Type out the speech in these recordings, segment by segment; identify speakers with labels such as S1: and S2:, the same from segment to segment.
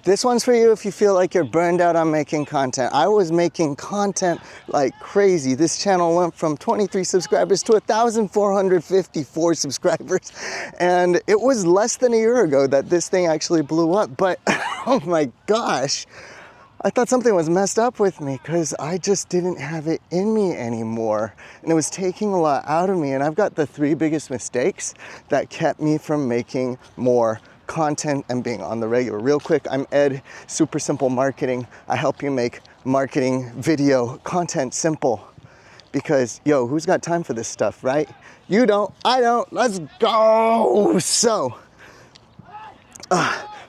S1: This one's for you if you feel like you're burned out on making content. I was making content like crazy. This channel went from 23 subscribers to 1,454 subscribers. And it was less than a year ago that this thing actually blew up. But oh my gosh, I thought something was messed up with me because I just didn't have it in me anymore. And it was taking a lot out of me. And I've got the 3 biggest mistakes that kept me from making more content and being on the regular. Real quick, I'm Ed, Super Simple Marketing. I help you make marketing video content simple because, yo, who's got time for this stuff, right? You don't, I don't, let's go. So,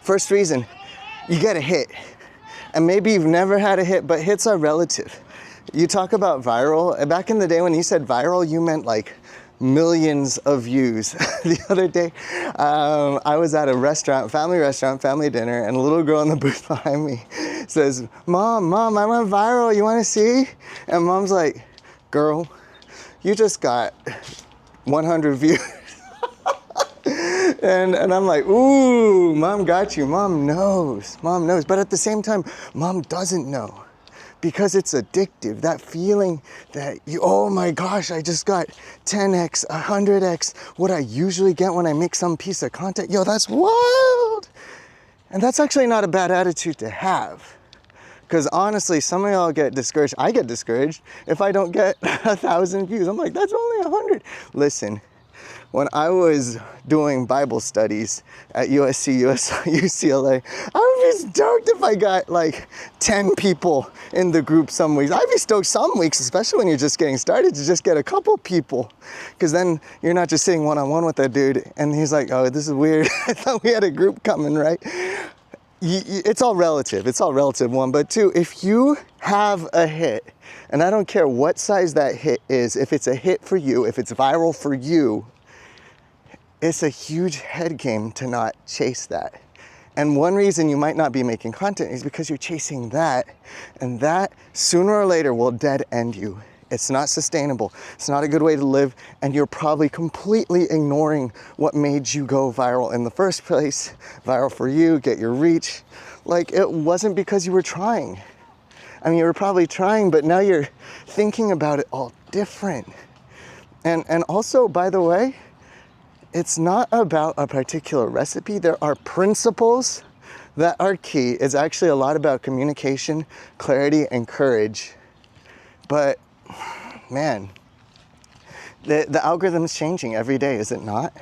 S1: first reason, you get a hit. And maybe you've never had a hit, but hits are relative. You talk about viral. Back in the day when you said viral, you meant like millions of views. The other day, I was at a restaurant, family dinner, and a little girl in the booth behind me says, Mom, I went viral, you wanna see? And Mom's like, girl, you just got 100 views. And I'm like, ooh, Mom got you, Mom knows. But at the same time, Mom doesn't know. Because it's addictive, that feeling that you, oh my gosh, I just got 10x, 100x what I usually get when I make some piece of content. Yo, that's wild. And that's actually not a bad attitude to have. Because honestly, some of y'all get discouraged. I get discouraged if I don't get 1,000 views. I'm like, that's only 100. Listen, when I was doing Bible studies at USC, UCLA, I would be stoked if I got like 10 people in the group some weeks. I'd be stoked some weeks, especially when you're just getting started, to just get a couple people. Because then you're not just sitting one-on-one with that dude and he's like, oh, this is weird. I thought we had a group coming, right? It's all relative. It's all relative, one. But two, if you have a hit, and I don't care what size that hit is, if it's a hit for you, if it's viral for you, it's a huge head game to not chase that. And one reason you might not be making content is because you're chasing that, and that sooner or later will dead end you. It's not sustainable. It's not a good way to live, and you're probably completely ignoring what made you go viral in the first place. Viral for you, get your reach. Like, it wasn't because you were trying. I mean, you were probably trying, but now you're thinking about it all different. And also, by the way, it's not about a particular recipe. There are principles that are key. It's actually a lot about communication, clarity, and courage. But man, the algorithm is changing every day, is it not?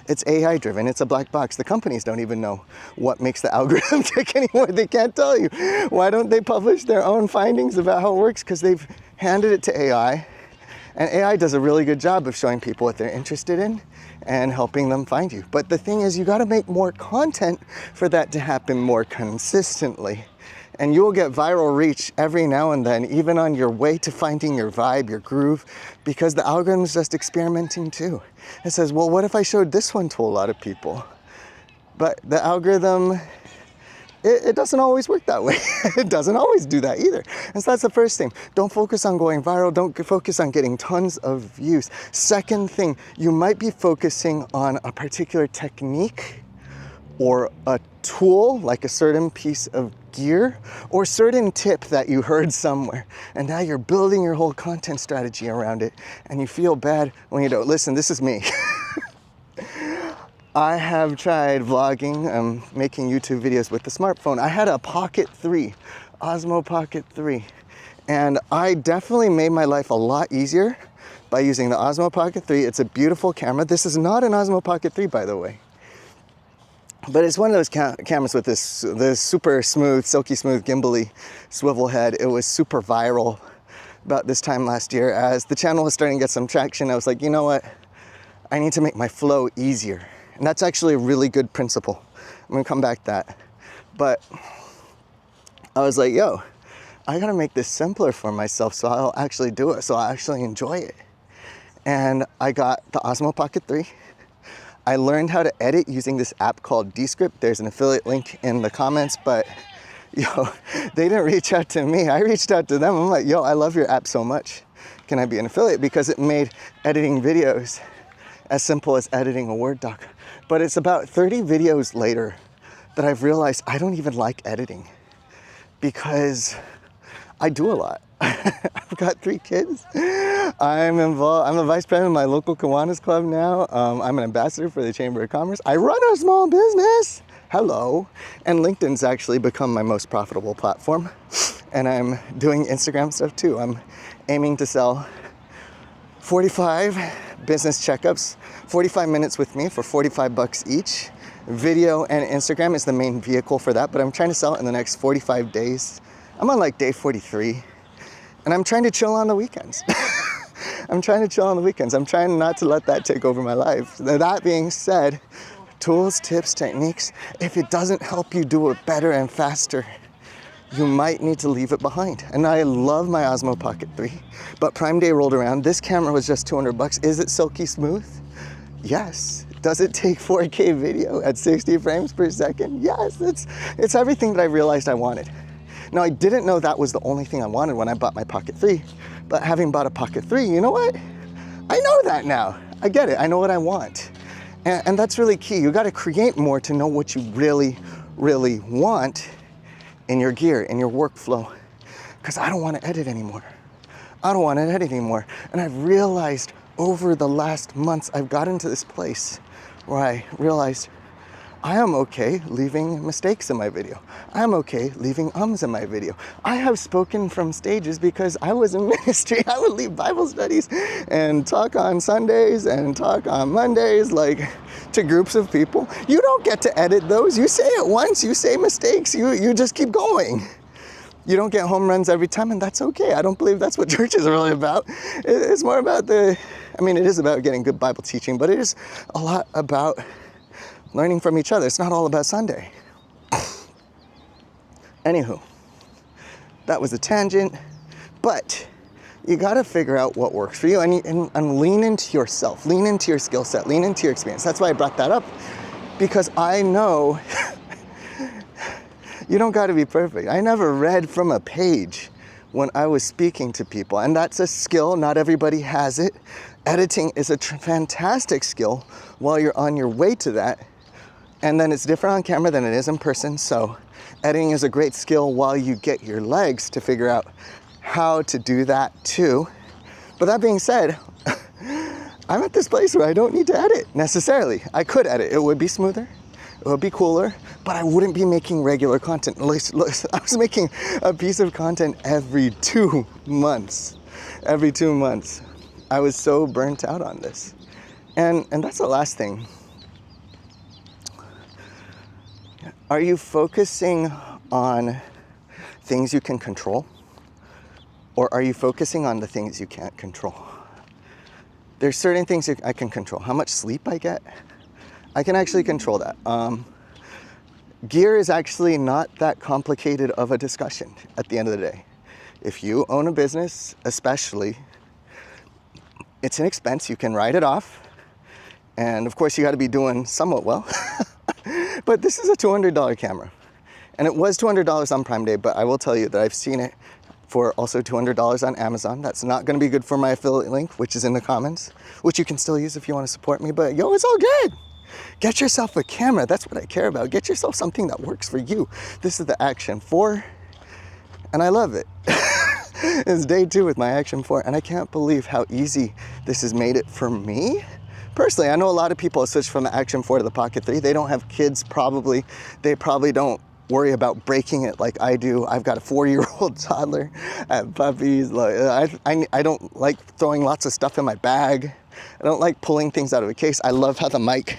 S1: It's AI driven, it's a black box. The companies don't even know what makes the algorithm tick anymore. They can't tell you. Why don't they publish their own findings about how it works? Because they've handed it to AI. And AI does a really good job of showing people what they're interested in and helping them find you. But the thing is, you gotta make more content for that to happen more consistently. And you will get viral reach every now and then, even on your way to finding your vibe, your groove, because the algorithm is just experimenting too. It says, well, what if I showed this one to a lot of people? But the algorithm, it doesn't always work that way. It doesn't always do that either. And so that's the first thing. Don't focus on going viral. Don't focus on getting tons of views. Second thing, you might be focusing on a particular technique or a tool, like a certain piece of gear or certain tip that you heard somewhere. And now you're building your whole content strategy around it. And you feel bad when you don't. Listen, this is me. I have tried vlogging, making YouTube videos with the smartphone. I had a Pocket 3, Osmo Pocket 3. And I definitely made my life a lot easier by using the Osmo Pocket 3. It's a beautiful camera. This is not an Osmo Pocket 3, by the way. But it's one of those cameras with this super smooth, silky smooth, gimbally swivel head. It was super viral about this time last year. As the channel was starting to get some traction, I was like, you know what? I need to make my flow easier. And that's actually a really good principle. I'm gonna come back to that. But I was like, yo, I gotta make this simpler for myself so I'll actually do it, so I'll actually enjoy it. And I got the Osmo Pocket 3. I learned how to edit using this app called Descript. There's an affiliate link in the comments, but yo, they didn't reach out to me. I reached out to them. I'm like, yo, I love your app so much. Can I be an affiliate? Because it made editing videos as simple as editing a Word doc. But it's about 30 videos later that I've realized I don't even like editing because I do a lot. I've got 3 kids. I'm involved. I'm the vice president of my local Kiwanis club now. I'm an ambassador for the Chamber of Commerce. I run a small business. Hello. And LinkedIn's actually become my most profitable platform. And I'm doing Instagram stuff too. I'm aiming to sell 45 business checkups, 45 minutes with me for $45 each. Video and Instagram is the main vehicle for that, but I'm trying to sell it in the next 45 days. I'm on like day 43, and I'm trying to chill on the weekends. I'm trying to chill on the weekends. I'm trying not to let that take over my life. That being said, tools, tips, techniques, if it doesn't help you do it better and faster, you might need to leave it behind. And I love my Osmo Pocket 3, but Prime Day rolled around. This camera was just $200. Is it silky smooth? Yes. Does it take 4K video at 60 frames per second? Yes, it's everything that I realized I wanted. Now, I didn't know that was the only thing I wanted when I bought my Pocket 3, but having bought a Pocket 3, you know what? I know that now. I get it. I know what I want. And that's really key. You got to create more to know what you really, really want in your gear, in your workflow. Because I don't want to edit anymore. I don't want to edit anymore. And I've realized over the last months, I've gotten to this place where I realized I am okay leaving mistakes in my video. I am okay leaving ums in my video. I have spoken from stages because I was in ministry. I would leave Bible studies and talk on Sundays and talk on Mondays, like to groups of people. You don't get to edit those. You say it once, you say mistakes, you just keep going. You don't get home runs every time, and that's okay. I don't believe that's what church is really about. It's more about it is about getting good Bible teaching, but it is a lot about learning from each other. It's not all about Sunday. Anywho, that was a tangent, but you gotta figure out what works for you and lean into yourself, lean into your skill set, lean into your experience. That's why I brought that up, because I know you don't gotta be perfect. I never read from a page when I was speaking to people, and that's a skill. Not everybody has it. Editing is a fantastic skill while you're on your way to that. And then it's different on camera than it is in person. So editing is a great skill while you get your legs to figure out how to do that too. But that being said, I'm at this place where I don't need to edit necessarily. I could edit. It would be smoother. It would be cooler, but I wouldn't be making regular content. I was making a piece of content every 2 months. Every 2 months. I was so burnt out on this. And that's the last thing. Are you focusing on things you can control? Or are you focusing on the things you can't control? There's certain things I can control. How much sleep I get, I can actually control that. Gear is actually not that complicated of a discussion at the end of the day. If you own a business, especially, it's an expense. You can write it off. And of course, you got to be doing somewhat well. But this is a $200 camera. And it was $200 on Prime Day, but I will tell you that I've seen it for also $200 on Amazon. That's not going to be good for my affiliate link, which is in the comments, which you can still use if you want to support me. But yo, it's all good. Get yourself a camera. That's what I care about. Get yourself something that works for you. This is the Action 4, and I love it. It's day 2 with my Action 4, and I can't believe how easy this has made it for me. Personally, I know a lot of people have switched from the Action 4 to the Pocket 3. They don't have kids probably. They probably don't worry about breaking it like I do. I've got a 4-year-old toddler. I have puppies. I don't like throwing lots of stuff in my bag. I don't like pulling things out of a case. I love how the mic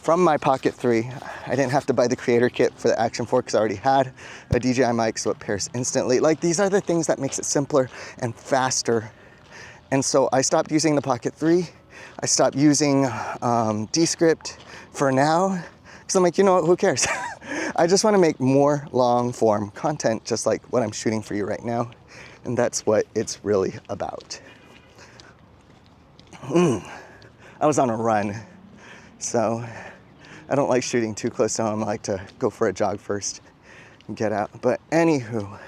S1: from my Pocket 3, I didn't have to buy the creator kit for the Action 4 because I already had a DJI mic, so it pairs instantly. Like, these are the things that makes it simpler and faster. And so I stopped using the Pocket 3. I stopped using Descript for now, because I'm like, you know what, who cares? I just want to make more long form content, just like what I'm shooting for you right now. And that's what it's really about. I was on a run, so I don't like shooting too close to home. I like to go for a jog first and get out. But anywho,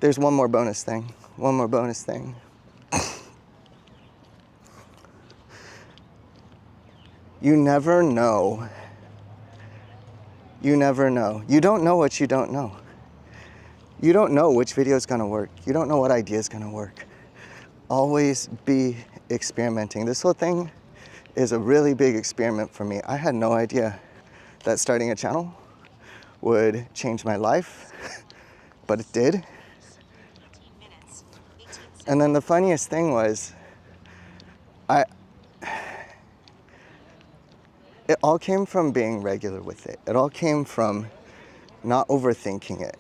S1: there's one more bonus thing. You never know You never know. You don't know what you don't know. You don't know which video is gonna work. You don't know what idea is gonna work. Always be experimenting. This whole thing is a really big experiment for me. I had no idea that starting a channel would change my life, but it did. And then the funniest thing was, it all came from being regular with it. It all came from not overthinking it.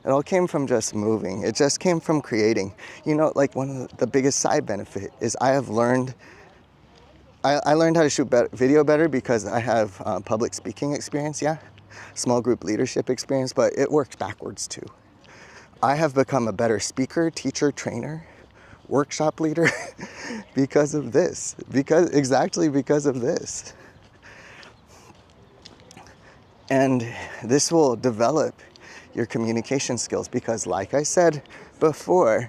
S1: It all came from just moving. It just came from creating. You know, like one of the biggest side benefit is I learned how to shoot video better because I have public speaking experience, yeah. Small group leadership experience, but it works backwards too. I have become a better speaker, teacher, trainer, workshop leader because of this. Exactly because of this. And this will develop your communication skills because, like I said before,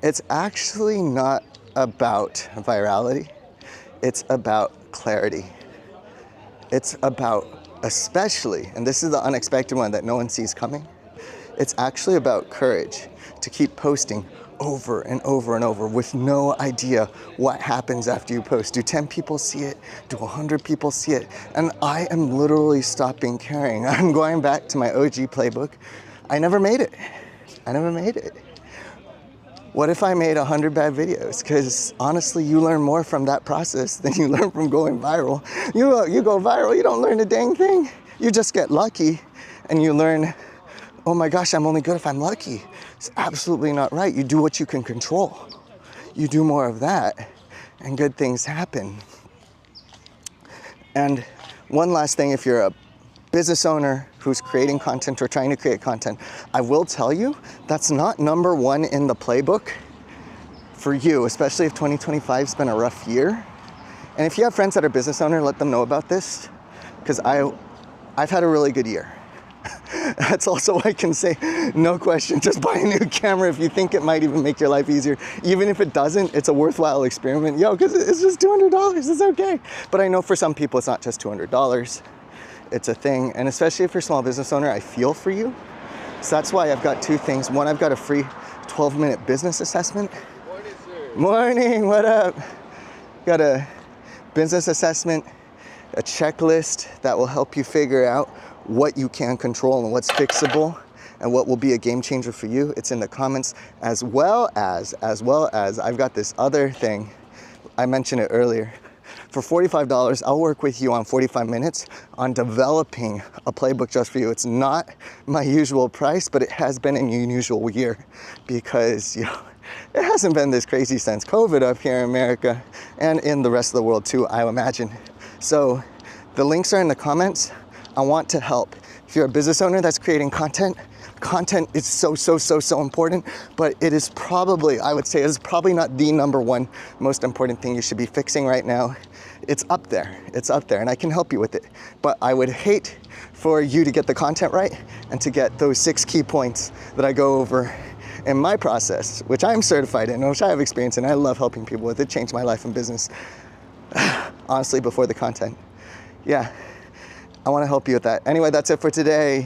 S1: it's actually not about virality. It's about clarity. It's about, especially, and this is the unexpected one that no one sees coming, it's actually about courage to keep posting over and over and over with no idea what happens after you post. Do 10 people see it? Do 100 people see it? And I am literally stopping caring. I'm going back to my OG playbook. I never made it. What if I made 100 bad videos? Because honestly, you learn more from that process than you learn from going viral. You go viral, you don't learn a dang thing. You just get lucky and you learn, oh my gosh, I'm only good if I'm lucky. It's absolutely not right. You do what you can control. You do more of that and good things happen. And one last thing, if you're a business owner who's creating content or trying to create content, I will tell you that's not number one in the playbook for you, especially if 2025's been a rough year. And if you have friends that are business owners, let them know about this, because I've had a really good year. That's also I can say, no question, just buy a new camera if you think it might even make your life easier. Even if it doesn't, it's a worthwhile experiment. Because it's just $200, it's okay. But I know for some people it's not just $200, it's a thing. And especially if you're a small business owner, I feel for you. So that's why I've got two things. One, I've got a free 12-minute business assessment.
S2: Morning, sir.
S1: Morning, what up? Got a business assessment, a checklist that will help you figure out what you can control and what's fixable and what will be a game changer for you. It's in the comments, as well as I've got this other thing. I mentioned it earlier. For $45, I'll work with you on 45 minutes on developing a playbook just for you. It's not my usual price, but it has been an unusual year because, it hasn't been this crazy since COVID up here in America and in the rest of the world too, I imagine. So the links are in the comments. I want to help. If you're a business owner that's creating content is so important, but it is probably, I would say, it is probably not the number one most important thing you should be fixing right now. It's up there, and I can help you with it. But I would hate for you to get the content right and to get those 6 key points that I go over in my process, which I'm certified in, which I have experience in. I love helping people with it. Changed my life and business, honestly, before the content. Yeah. I want to help you with that. Anyway, that's it for today.